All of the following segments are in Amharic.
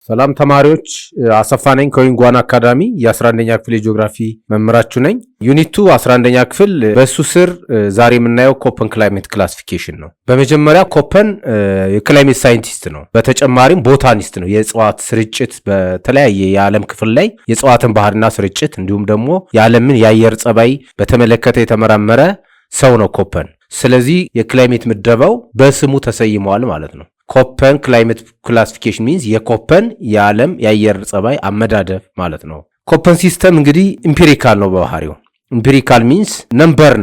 ሰላም ተማሪዎች አሰፋ ነኝ ከዊንጓን አካዳሚ የ11ኛ ክፍል ጂኦግራፊ መምህራችሁ ነኝ። ዩኒት 2 11ኛ ክፍል በሱ ስር ዛሬ የምናየው ኮፐን ክላይሜት ክላሲፊኬሽን ነው። በመጀመሪያ ኮፐን የክላይሜት ሳይንቲስት ነው። በተጨማሪም ቦታኒስት ነው። የእጽዋት ስርጭት በተለያየ የዓለም ክፍል ላይ የእጽዋትን ባህሪና ስርጭት እንዲሁም ደግሞ የዓለምን የአየር ጸባይ በተመለከተ የተመራመረ ሰው ነው ኮፐን። ስለዚህ የክላይሜት ምደባው በስሙ ተሰይመዋል ማለት ነው። ኮፐን ክላይሜት ክላሲፊኬሽን ሚንስ የኮፐን የዓለም የአየር ጸባይ አመዳደብ ማለት ነው። ኮፐን ሲስተም እንግዲህ ኢምፒሪካል ነው በባህሪው። ኢምፒሪካል ሚንስ ነምበር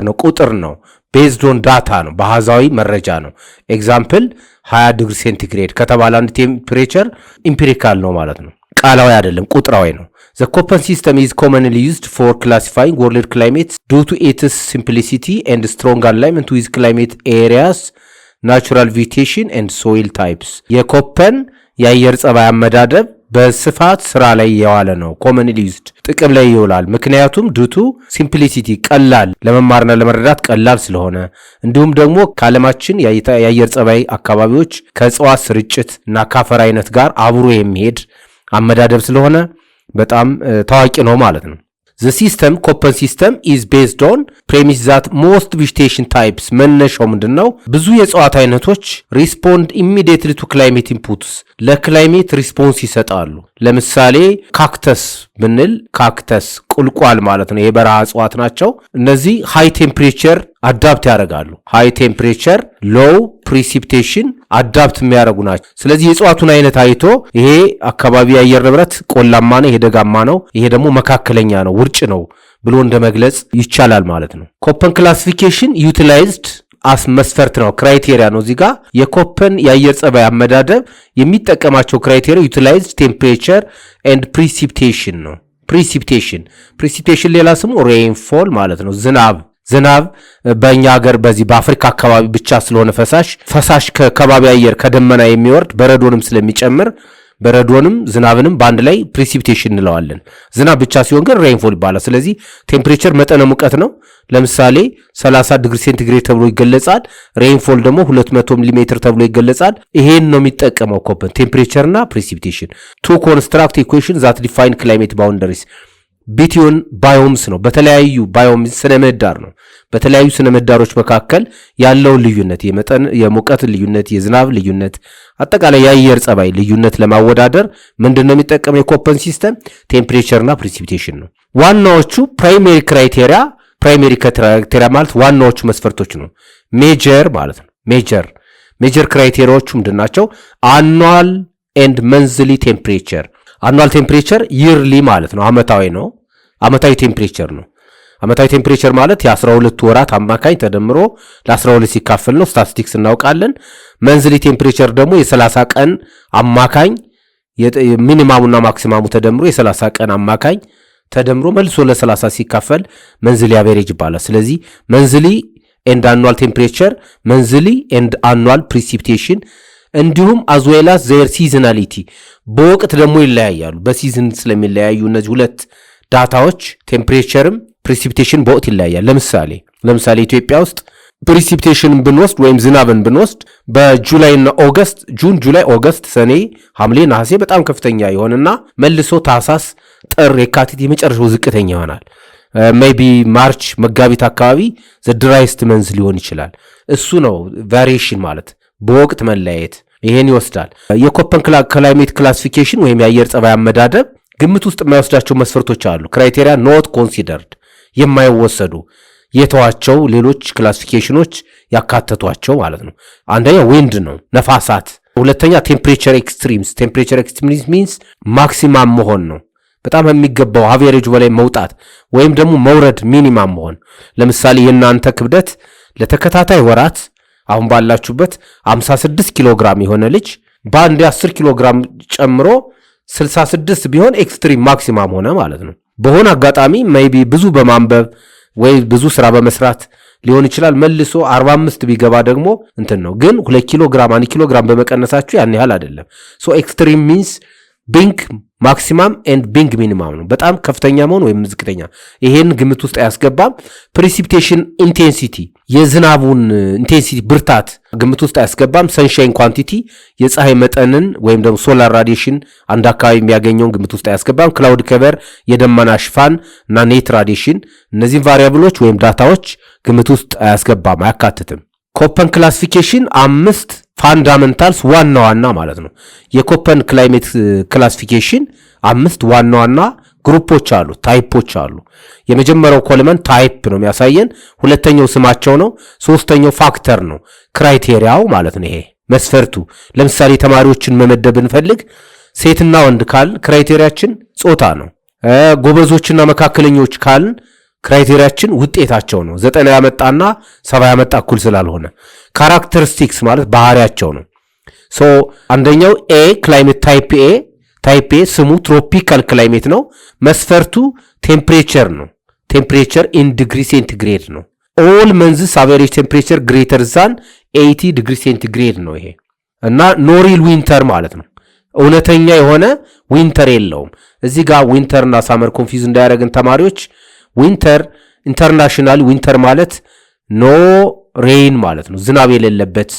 ነው ቁጥር ነው። ቤዝድ ኦን ዳታ ነው፣ በአሃዛዊ መረጃ ነው። ኤግዛምፕል 20 ዲግሪ ሴንቲግሬድ ከተባለ አንድ ቴምፕሬቸር ኢምፒሪካል ነው ማለት ነው። ቃላዊ አይደለም፣ ቁጥራዊ ነው። The Köppen system is commonly used for classifying world climate due to its simplicity and strong alignment with climate areas, natural vegetation and soil types. የኮፐን የአየር ጸባይ አመዳደብ በስፋት ስራ ላይ የዋለ ነው። commonly used ጥቅም ላይ ይውላል። ምክንያቱም due to simplicity ቀላል ለመማርና ለመረዳት ቀላል ስለሆነ እንዲሁም ደግሞ ከዓለማችን የአየር ጸባይ አካባቢዎች ከእጽዋት ስርጭት እና ከአፈር አይነት ጋር አብሮ የሚሄድ አመዳደብ ስለሆነ በጣም ታዋቂ ነው ማለት ነው። The system Köppen system is based on premise that most vegetation types መነሻው ምንድነው? ብዙ የእጽዋት አይነቶች respond immediately to climate inputs ለክላይሜት ሪስፖንስ ይሰጣሉ። ለምሳሌ ካክተስ ብንል ካክተስ ቁልቋል ማለት ነው፣ የበረሃ እጽዋት ናቸው። እነዚህ ሃይ ቴምፕሬቸር አዳፕት ያደርጋሉ። ሃይ ቴምፕሬቸር ሎው ፕሪሲፒቴሽን አዳፕት የሚያደርጉ ናቸው። ስለዚህ የእጽዋቱን አይነት አይቶ ይሄ አካባቢ የአየር ንብረት ቆላማ ነው፣ ይሄ ደጋማ ነው፣ ይሄ ደግሞ መካከለኛ ነው፣ ውርጭ ነው ብሎ እንደመግለጽ ይቻላል ማለት ነው። ኮፐን ክላሲፊኬሽን ዩቲላይዝድ አስ መስፈርት ነው፣ ክራይቴሪያ ነው። እዚህ ጋር የኮፐን የአየር ጸባይ አመዳደብ የሚጠቀማቸው ክራይቴሪያ ዩቲላይዝድ ቴምፕሬቸር ኤንድ ፕሪሲፒቴሽን ነው። ፕሪሲፒቴሽን ሌላ ስሙ ሬይንፎል ማለት ነው፣ ዝናብ በእኛ ሀገር በዚህ በአፍሪካ አካባቢ ብቻ ስለሆነ ፈሳሽ ከከባቢ አየር ከደመና የሚወርድ በረዶንም ስለሚጨምር በረዶንም ዝናብንም በአንድ ላይ ፕሪሲፒቴሽን እንለዋለን። ዝናብ ብቻ ሲሆን ግን ሬይንፎል ይባላል። ስለዚህ ቴምፕሬቸር መጠነ ሙቀት ነው። ለምሳሌ 30 ዲግሪ ሴንቲግሬድ ተብሎ ይገለጻል። ሬይንፎል ደግሞ 200 ሚሊ ሜትር ተብሎ ይገለጻል። ይሄን ነው የሚጠቀመው ኮፐን፣ ቴምፕሬቸር እና ፕሪሲፒቴሽን ቱ ኮንስትራክት ኢኩዌሽን ዛት ዲፋይን ክላይሜት ባውንደሪስ ቢትዊን ባዮምስ ነው። በተለያዩ ባዮምስ ስነ ምህዳር ነው። በተለያዩ ስነ ምህዳሮች መካከል ያለውን ልዩነት፣ የሙቀት ልዩነት፣ የዝናብ ልዩነት፣ አጠቃላይ የአየር ጸባይ ልዩነት ለማወዳደር ምንድነው የሚጠቀመው የኮፐን ሲስተም? ቴምፕሬቸርና ፕሪሲፒቴሽን ነው። ዋናዎቹ ፕራይሜሪ ክራይቴሪያ ማለት ዋናዎቹ መስፈርቶች ነው። ሜጀር ማለት ነው። ሜጀር ክራይቴሪያዎቹ ምንድናቸው? አኑዋል ኤንድ መንዝሊ ቴምፕሬቸር። አኑዋል ቴምፕሬቸር ይርሊ ማለት ነው፣ አመታዊ ነው። አመታዊ ቴምፕሬቸር ነው። አመታዊ ቴምፕሬቸር ማለት የ12 ወራት አማካኝ ተደምሮ ለ12 ሲካፈል ነው። ስታቲስቲክስ እናውቃለን። መንዝሊ ቴምፕሬቸር ደግሞ የ30 ቀን አማካኝ ሚኒማሙና ማክሲማሙ ተደምሮ የ30 ቀን አማካኝ ተደምሮ መልሶ ለ30 ሲካፈል መንዝሊ አቬሬጅ ይባላል። ስለዚህ መንዝሊ ኤንድ አኑዋል ቴምፕሬቸር፣ መንዝሊ ኤንድ አኑዋል ፕሪሲፒቴሽን እንዲሁም አዝዌላስ ዘር ሲዝናሊቲ በወቅት ደግሞ ይለያያሉ። በሲዝን ስለሚለያዩ እነዚህ ሁለት ዳታዎች ቴምፕሬቸርም ፕሪሲፒቴሽን በወቅት ይለያያል። ለምሳሌ ኢትዮጵያ ውስጥ ፕሪሲፒቴሽን ብንወስድ ወይም ዝናብን ብንወስድ በጁላይና ኦገስት ጁላይ፣ ኦገስት፣ ሰኔ፣ ሐምሌ፣ ነሐሴ በጣም ከፍተኛ ይሆንና መልሶ ታህሳስ፣ ጥር፣ የካቲት የመጨረሻው ዝቅተኛ ይሆናል። ሜይቢ ማርች፣ መጋቢት አካባቢ ዘድራይስት መንዝ ሊሆን ይችላል። እሱ ነው ቫሪዬሽን ማለት በወቅት መለያየት። ይሄን ይወስዳል። የኮፐን ክላይሜት ክላሲፊኬሽን ወይም የአየር ጸባይ አመዳደብ ግምት ውስጥ የማይወስዳቸው መስፈርቶች አሉ። ክራይቴሪያ ኖት ኮንሲደርድ የማይወሰዱ የተዋቸው ሌሎች ክላሲፊኬሽኖች ያካተቷቸው ማለት ነው። አንደኛ ዊንድ ነው፣ ነፋሳት። ሁለተኛ ቴምፕሬቸር ኤክስትሪምስ ሚንስ ማክሲማም መሆን ነው፣ በጣም የሚገባው አቬሬጁ በላይ መውጣት ወይም ደግሞ መውረድ ሚኒማም መሆን። ለምሳሌ የእናንተ ክብደት ለተከታታይ ወራት አሁን ባላችሁበት 56 ኪሎ ግራም የሆነ ልጅ በአንድ 10 ኪሎ ግራም ጨምሮ 66 ቢሆን ኤክስትሪም ማክሲማም ሆነ ማለት ነው። በሆነ አጋጣሚ ሜይቢ ብዙ በማንበብ ወይ ብዙ ስራ በመስራት ሊሆን ይችላል። መልሶ 45 ቢገባ ደግሞ እንትን ነው። ግን 2 ኪሎ ግራም 1 ኪሎ ግራም በመቀነሳችሁ ያን ያህል አይደለም። ሶ ኤክስትሪም ሚንስ ቢንግ ማክሲማም ኤንድ ቢንግ ሚኒማም ነው። በጣም ከፍተኛ መሆን ወይም ዝቅተኛ ይሄን ግምት ውስጥ አያስገባም። ፕሪሲፒቴሽን ኢንቴንሲቲ የዝናቡን ኢንቴንሲቲ ብርታት ግምት ውስጥ አያስገባም። ሰንሻይን ኳንቲቲ የፀሐይ መጠንን ወይም ደግሞ ሶላር ራዲዬሽን አንድ አካባቢ የሚያገኘውን ግምት ውስጥ አያስገባም። ክላውድ ከቨር የደመና ሽፋን እና ኔት ራዲዬሽን እነዚህን ቫሪያብሎች ወይም ዳታዎች ግምት ውስጥ አያስገባም፣ አያካትትም። ኮፐን ክላሲፊኬሽን 5 ፋንዳመንታልስ ዋና ዋና ማለት ነው። የኮፐን ክላይሜት ክላሲፊኬሽን 5 ዋና ዋና ግሩፖች አሉ፣ ታይፖች አሉ። የመጀመሪያው ኮለመን ታይፕ ነው የሚያሳየን። ሁለተኛው ስማቸው ነው። ሶስተኛው ፋክተር ነው፣ ክራይቴሪያው ማለት ነው። ይሄ መስፈርቱ። ለምሳሌ ተማሪዎችን መመደብ እንፈልግ ሴትና ወንድ ካልን ክራይቴሪያችን ጾታ ነው። ጎበዞችና መካከለኞች ካልን ክራይቴሪያችን ውጤታቸው ነው። 90 ያመጣና 70 ያመጣ እኩል ስላልሆነ ካራክተሪስቲክስ ማለት ባህሪያቸው ነው። ሶ አንደኛው ኤ ክላይሜት ታይፕ ኤ ስሙ ትሮፒካል ክላይሜት ነው። መስፈርቱ ቴምፕሬቸር ነው። ቴምፕሬቸር ኢን ዲግሪ ሴንቲግሬድ ነው። ኦል መንዝስ አቨሬጅ ቴምፕሬቸር ግሬተር ዛን 80 ዲግሪ ሴንቲግሬድ ነው ይሄ እና ኖሪል ዊንተር ማለት ነው። እውነተኛ የሆነ ዊንተር የለውም። እዚህ ጋር ዊንተርና ሳመር ኮንፊውዝ እንዳያደርግን ተማሪዎች ዊንተር ኢንተርናሽናል ዊንተር ማለት ኖ ሬይን ማለት ነው። ዝናብ የሌለበት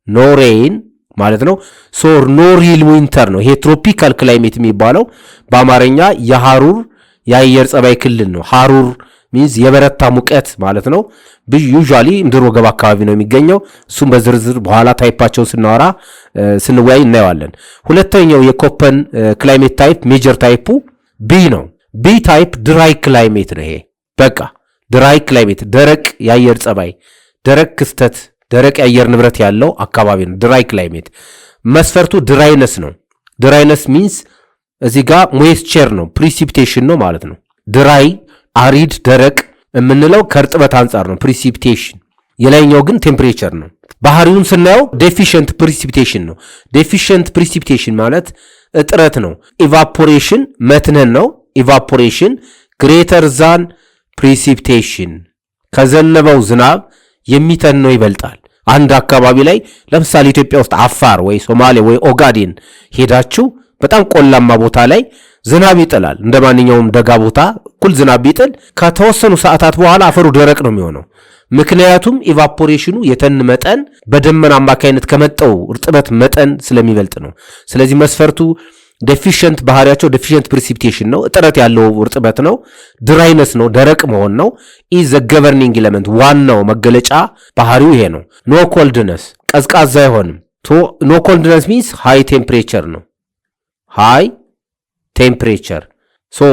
ኖ ሬይን ማለት ነው። ሶ ኖ ሪል ዊንተር ነው። ይሄ ትሮፒካል ክላይሜት የሚባለው በአማርኛ የሐሩር የአየር ጸባይ ክልል ነው። ሐሩር ሚንስ የበረታ ሙቀት ማለት ነው። ዩዥዋሊ ምድር ወገብ አካባቢ ነው የሚገኘው። እሱም በዝርዝር በኋላ ታይፓቸውን ስንወያይ እናየዋለን። ሁለተኛው የኮፐን ክላይሜት ታይፕ ሜጀር ታይፑ ቢ ነው። ቢ ታይፕ ድራይ ክላይሜት ነው። ይሄ በቃ ድራይ ክላይሜት ደረቅ የአየር ጸባይ፣ ደረቅ ክስተት፣ ደረቅ የአየር ንብረት ያለው አካባቢ ነው ድራይ ክላይሜት። መስፈርቱ ድራይነስ ነው። ድራይነስ ሚንስ እዚህ ጋር ሞይስቸር ነው፣ ፕሪሲፒቴሽን ነው ማለት ነው። ድራይ አሪድ ደረቅ የምንለው ከእርጥበት አንጻር ነው ፕሪሲፒቴሽን። የላይኛው ግን ቴምፕሬቸር ነው። ባህሪውን ስናየው ዴፊሽንት ፕሪሲፒቴሽን ነው። ዴፊሽንት ፕሪሲፒቴሽን ማለት እጥረት ነው። ኢቫፖሬሽን መትነን ነው። ኢቫፖሬሽን ግሬተር ዛን ፕሪሲፒቴሽን ከዘነበው ዝናብ የሚተነው ይበልጣል። አንድ አካባቢ ላይ ለምሳሌ ኢትዮጵያ ውስጥ አፋር ወይ ሶማሌ ወይ ኦጋዴን ሄዳችሁ በጣም ቆላማ ቦታ ላይ ዝናብ ይጥላል። እንደ ማንኛውም ደጋ ቦታ እኩል ዝናብ ቢጥል ከተወሰኑ ሰዓታት በኋላ አፈሩ ደረቅ ነው የሚሆነው። ምክንያቱም ኢቫፖሬሽኑ የተን መጠን በደመና አማካይነት ከመጣው እርጥበት መጠን ስለሚበልጥ ነው። ስለዚህ መስፈርቱ ዴፊሽንት ባህሪያቸው ዴፊሽንት ፕሪሲፒቴሽን ነው፣ እጥረት ያለው እርጥበት ነው። ድራይነስ ነው፣ ደረቅ መሆን ነው። ኢዝ ዘ ገቨርኒንግ ኤሌመንት ዋናው መገለጫ ባህሪው ይሄ ነው። ኖ ኮልድነስ ቀዝቃዛ አይሆንም። ኖ ኮልድነስ ሚንስ ሃይ ቴምፕሬቸር ነው። ሃይ ቴምፕሬቸር ሶ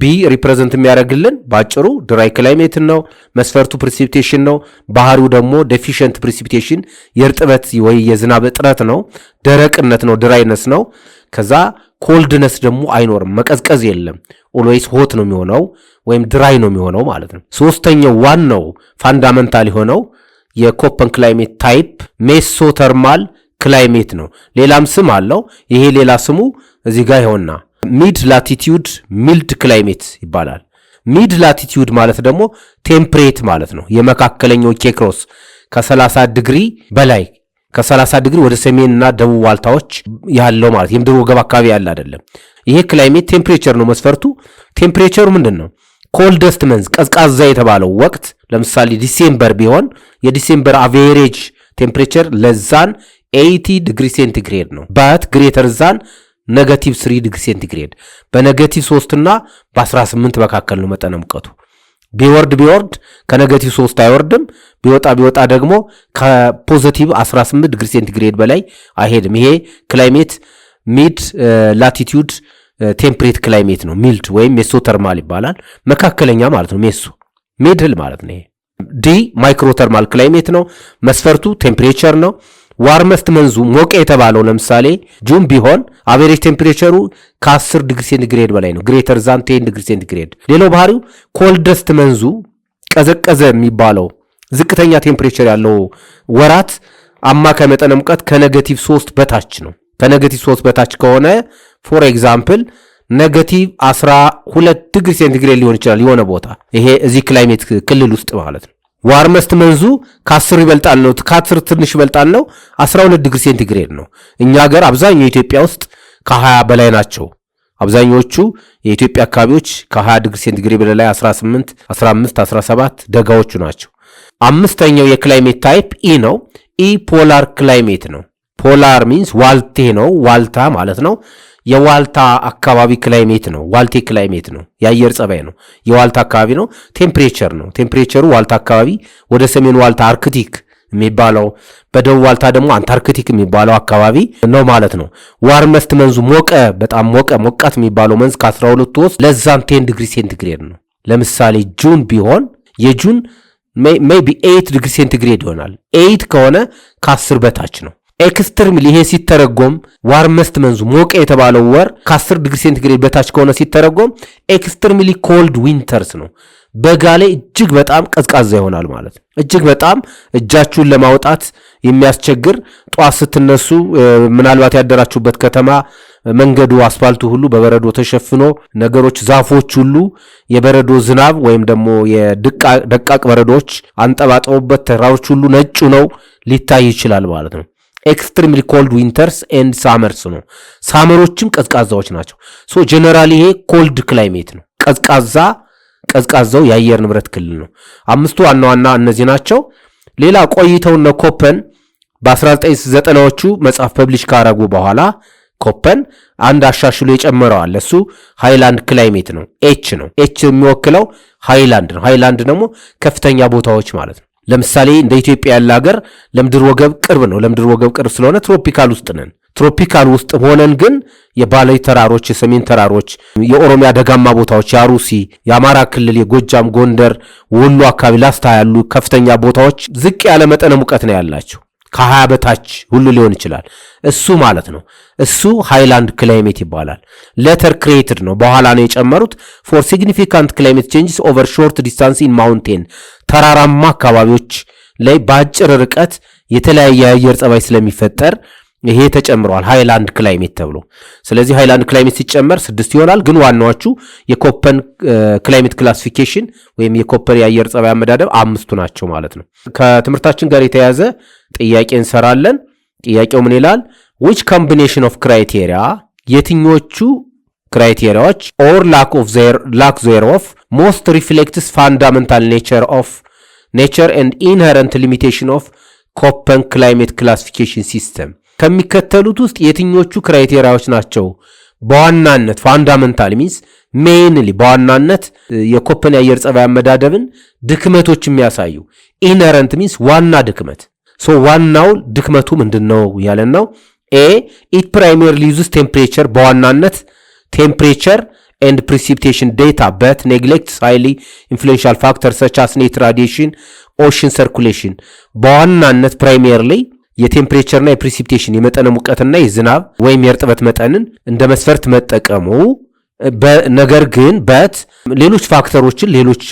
ቢ ሪፕሬዘንት የሚያደርግልን ባጭሩ ድራይ ክላይሜት ነው። መስፈርቱ ፕሪሲፒቴሽን ነው። ባህሪው ደግሞ ዴፊሽንት ፕሪሲፒቴሽን የእርጥበት ወይ የዝናብ እጥረት ነው። ደረቅነት ነው፣ ድራይነስ ነው። ከዛ ኮልድነስ ደግሞ አይኖርም፣ መቀዝቀዝ የለም። ኦልዌይስ ሆት ነው የሚሆነው ወይም ድራይ ነው የሚሆነው ማለት ነው። ሶስተኛው ዋናው ፋንዳመንታል የሆነው የኮፐን ክላይሜት ታይፕ ሜሶተርማል ክላይሜት ነው። ሌላም ስም አለው። ይሄ ሌላ ስሙ እዚህ ጋር ይሆንና ሚድ ላቲቲዩድ ሚልድ ክላይሜት ይባላል። ሚድ ላቲቲዩድ ማለት ደግሞ ቴምፕሬት ማለት ነው። የመካከለኛው ኬክሮስ ከ30 ዲግሪ በላይ ከ30 ዲግሪ ወደ ሰሜንና ደቡብ ዋልታዎች ያለው ማለት የምድር ወገብ አካባቢ ያለ አይደለም። ይሄ ክላይሜት ቴምፕሬቸር ነው መስፈርቱ። ቴምፕሬቸሩ ምንድን ነው? ኮልደስት መንዝ ቀዝቃዛ የተባለው ወቅት ለምሳሌ ዲሴምበር ቢሆን የዲሴምበር አቬሬጅ ቴምፕሬቸር ለዛን 80 ዲግሪ ሴንቲግሬድ ነው። ባት ግሬተር ዛን ኔጋቲቭ 3 ዲግሪ ሴንቲግሬድ በኔጋቲቭ 3 እና በ18 መካከል ነው መጠነ ሙቀቱ። ቢወርድ ከኔጋቲቭ 3 አይወርድም። ቢወጣ ደግሞ ከፖዚቲቭ 18 ዲግሪ ሴንቲግሬድ በላይ አይሄድም። ይሄ ክላይሜት ሚድ ላቲቲዩድ ቴምፕሬት ክላይሜት ነው። ሚልድ ወይም ሜሶተርማል ይባላል። መካከለኛ ማለት ነው። ሜሶ ሚድል ማለት ነው። ዲ ማይክሮተርማል ክላይሜት ነው። መስፈርቱ ቴምፕሬቸር ነው። ዋርመስት መንዙ ሞቀ የተባለው ለምሳሌ ጁን ቢሆን አቬሬጅ ቴምፕሬቸሩ ከ10 ዲግሪ ሴንቲግሬድ በላይ ነው። ግሬተር ዛን 10 ዲግሪ ሴንቲግሬድ። ሌላው ባህሪው ኮልደስት መንዙ ቀዘቀዘ የሚባለው ዝቅተኛ ቴምፕሬቸር ያለው ወራት አማካይ መጠነ ሙቀት ከኔጋቲቭ 3 በታች ነው። ከኔጋቲቭ 3 በታች ከሆነ ፎር ኤግዛምፕል ኔጋቲቭ 12 ዲግሪ ሴንቲግሬድ ሊሆን ይችላል የሆነ ቦታ። ይሄ እዚህ ክላይሜት ክልል ውስጥ ማለት ነው። ዋርመስት መንዙ ከ10 ይበልጣል ነው፣ ከ10 ትንሽ ይበልጣል ነው 12 ዲግሪ ሴንቲግሬድ ነው። እኛ ሀገር አብዛኛው ኢትዮጵያ ውስጥ ከ20 በላይ ናቸው። አብዛኞቹ የኢትዮጵያ አካባቢዎች ከ20 ዲግሪ ሴንቲግሬድ በላይ 18፣ 15፣ 17 ደጋዎቹ ናቸው። አምስተኛው የክላይሜት ታይፕ ኢ ነው። ኢ ፖላር ክላይሜት ነው። ፖላር ሚንስ ዋልቴ ነው፣ ዋልታ ማለት ነው። የዋልታ አካባቢ ክላይሜት ነው። ዋልቴ ክላይሜት ነው። የአየር ጸባይ ነው። የዋልታ አካባቢ ነው። ቴምፕሬቸር ነው። ቴምፕሬቸሩ ዋልታ አካባቢ ወደ ሰሜን ዋልታ አርክቲክ የሚባለው፣ በደቡብ ዋልታ ደግሞ አንታርክቲክ የሚባለው አካባቢ ነው ማለት ነው። ዋርመስት መንዙ በጣም ሞቃት የሚባለው መንዝ ከ12 ውስጥ ለዛን 10 ዲግሪ ሴንቲግሬድ ነው። ለምሳሌ ጁን ቢሆን የጁን ሜይቢ 8 ዲግሪ ሴንቲግሬድ ይሆናል። 8 ከሆነ ከ10 በታች ነው። ኤክስትሪምሊ ይሄ ሲተረጎም ዋርመስት መንዙ የተባለው ወር ከ10 ዲግሪ ሴንቲግሬድ በታች ከሆነ ሲተረጎም ኤክስትሪምሊ ኮልድ ዊንተርስ ነው። በጋ ላይ እጅግ በጣም ቀዝቃዛ ይሆናል ማለት ነው። እጅግ በጣም እጃችሁን ለማውጣት የሚያስቸግር፣ ጧት ስትነሱ ምናልባት ያደራችሁበት ከተማ መንገዱ አስፋልቱ ሁሉ በበረዶ ተሸፍኖ ነገሮች ዛፎች ሁሉ የበረዶ ዝናብ ወይም ደግሞ የደቃቅ በረዶች አንጠባጥበውበት ተራሮች ሁሉ ነጩ ነው ሊታይ ይችላል ማለት ነው። ኤክስትሪምሊ ኮልድ ዊንተርስ ኤንድ ሳመርስ ነው። ሳመሮችም ቀዝቃዛዎች ናቸው። ሶ ጀነራሊ ይሄ ኮልድ ክላይሜት ነው። ቀዝቃዛው የአየር ንብረት ክልል ነው። አምስቱ ዋና ዋና እነዚህ ናቸው። ሌላ ቆይተውና ኮፐን በ1990ዎቹ መጽሐፍ ፐብሊሽ ካረጉ በኋላ ኮፐን አንድ አሻሽሎ የጨመረዋል። እሱ ሃይላንድ ክላይሜት ነው። ኤች ነው። ኤች የሚወክለው ሃይላንድ ነው። ሃይላንድ ደግሞ ከፍተኛ ቦታዎች ማለት ነው። ለምሳሌ እንደ ኢትዮጵያ ያለ ሀገር ለምድር ወገብ ቅርብ ነው። ለምድር ወገብ ቅርብ ስለሆነ ትሮፒካል ውስጥ ነን። ትሮፒካል ውስጥ ሆነን ግን የባሌ ተራሮች፣ የሰሜን ተራሮች፣ የኦሮሚያ ደጋማ ቦታዎች፣ የአሩሲ፣ የአማራ ክልል፣ የጎጃም፣ ጎንደር፣ ወሎ አካባቢ ላስታ ያሉ ከፍተኛ ቦታዎች ዝቅ ያለ መጠነ ሙቀት ነው ያላቸው። ከ20 በታች ሁሉ ሊሆን ይችላል። እሱ ማለት ነው። እሱ ሃይላንድ ክላይሜት ይባላል። ሌተር ክሬትድ ነው። በኋላ ነው የጨመሩት። ፎር ሲግኒፊካንት ክላይሜት ቼንጅስ ኦቨር ሾርት ዲስታንስ ኢን ማውንቴን፣ ተራራማ አካባቢዎች ላይ በአጭር ርቀት የተለያየ የአየር ጸባይ ስለሚፈጠር ይሄ ተጨምሯል ሃይላንድ ክላይሜት ተብሎ። ስለዚህ ሃይላንድ ክላይሜት ሲጨመር 6 ይሆናል። ግን ዋናዎቹ የኮፐን ክላይሜት ክላሲፊኬሽን ወይም የኮፐን የአየር ጸባይ አመዳደብ 5 ናቸው ማለት ነው። ከትምህርታችን ጋር የተያያዘ ጥያቄ እንሰራለን። ጥያቄው ምን ይላል? which combination of criteria የትኞቹ ክራይቴሪያዎች or lack thereof most reflects fundamental nature and inherent limitation of Köppen climate classification system ከሚከተሉት ውስጥ የትኞቹ ክራይቴሪያዎች ናቸው በዋናነት ፋንዳመንታል ሚንስ ሜይንሊ በዋናነት የኮፐን የአየር ጸባይ አመዳደብን ድክመቶች የሚያሳዩ? ኢነረንት ሚንስ ዋና ድክመት። ዋናው ድክመቱ ምንድነው ያለን ነው። ኤ ኢት ፕራይመሪሊ ዩዝስ ቴምፕሬቸር፣ በዋናነት ቴምፕሬቸር and precipitation data but neglects highly influential factors such as net radiation, ocean circulation። በዋናነት ፕራይመሪሊ የቴምፕሬቸርና የፕሪሲፒቴሽን የመጠነ ሙቀትና የዝናብ ወይም የእርጥበት መጠንን እንደ መስፈርት መጠቀሙ፣ ነገር ግን ሌሎች ፋክተሮችን ሌሎች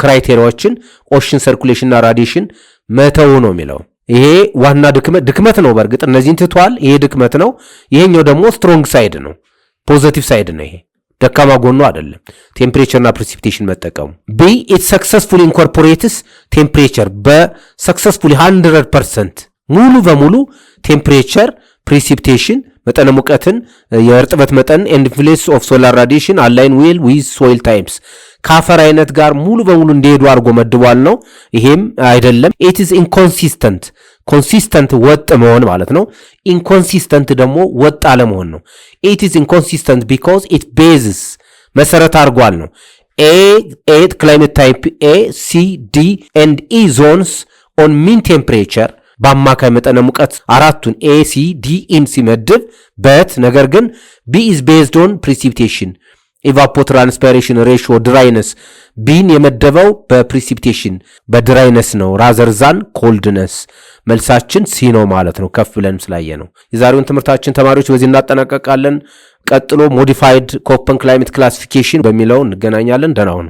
ክራይቴሪያዎችን ኦሽን ሰርኩሌሽንና ራዲዬሽን መተው ነው የሚለው። ይሄ ዋና ድክመት ነው። በእርግጥ እነዚህን ትቷል። ይሄ ድክመት ነው። ይሄኛው ደግሞ ስትሮንግ ሳይድ ነው፣ ፖዚቲቭ ሳይድ ነው። ይሄ ደካማ ጎኑ አይደለም ቴምፕሬቸርና ፕሪሲፒቴሽን መጠቀሙ። ቢ ኢት ሰክሰስፉሊ ኢንኮርፖሬትስ ቴምፕሬቸር፣ በሰክሰስፉሊ 100% ሙሉ በሙሉ ቴምፕሬቸር፣ ፕሪሲፒቴሽን መጠነ ሙቀትን፣ የእርጥበት መጠን ኤንድ ኢንፍሉዌንስ ኦፍ ሶላር ራዲዬሽን አላይን ዌል ዊዝ ሶይል ታይፕስ ከአፈር አይነት ጋር ሙሉ በሙሉ እንዲሄዱ አድርጎ መድቧል ነው። ይሄም አይደለም። ኢት ኢዝ ኢንኮንሲስተንት፣ ኮንሲስተንት ወጥ መሆን ማለት ነው። ኢንኮንሲስተንት ደግሞ ወጥ አለመሆን ነው። ኢት ኢዝ ኢንኮንሲስተንት ቢኮዝ ኢት ቤዝስ መሰረት አድርጓል ነው። ኤ ክላይሜት ታይፕ ኤ ሲ ዲ ኤንድ ኢ ዞንስ ኦን ሚን ቴምፕሬቸር በአማካይ መጠነ ሙቀት አራቱን ኤ ሲ ዲ ኢን ሲመድብ ነገር ግን ቢ ኢዝ ቤዝድ ኦን ፕሪሲፒቴሽን ኢቫፖትራንስፓይሬሽን ሬሽዮ ድራይነስ ቢን የመደበው በፕሪሲፒቴሽን በድራይነስ ነው ራዘርዛን ኮልድነስ። መልሳችን ሲ ነው ማለት ነው፣ ከፍ ብለን ስላየ ነው። የዛሬውን ትምህርታችን ተማሪዎች በዚህ እናጠናቀቃለን። ቀጥሎ ሞዲፋይድ ኮፐን ክላይሜት ክላሲፊኬሽን በሚለው እንገናኛለን። ደህና ሁኑ።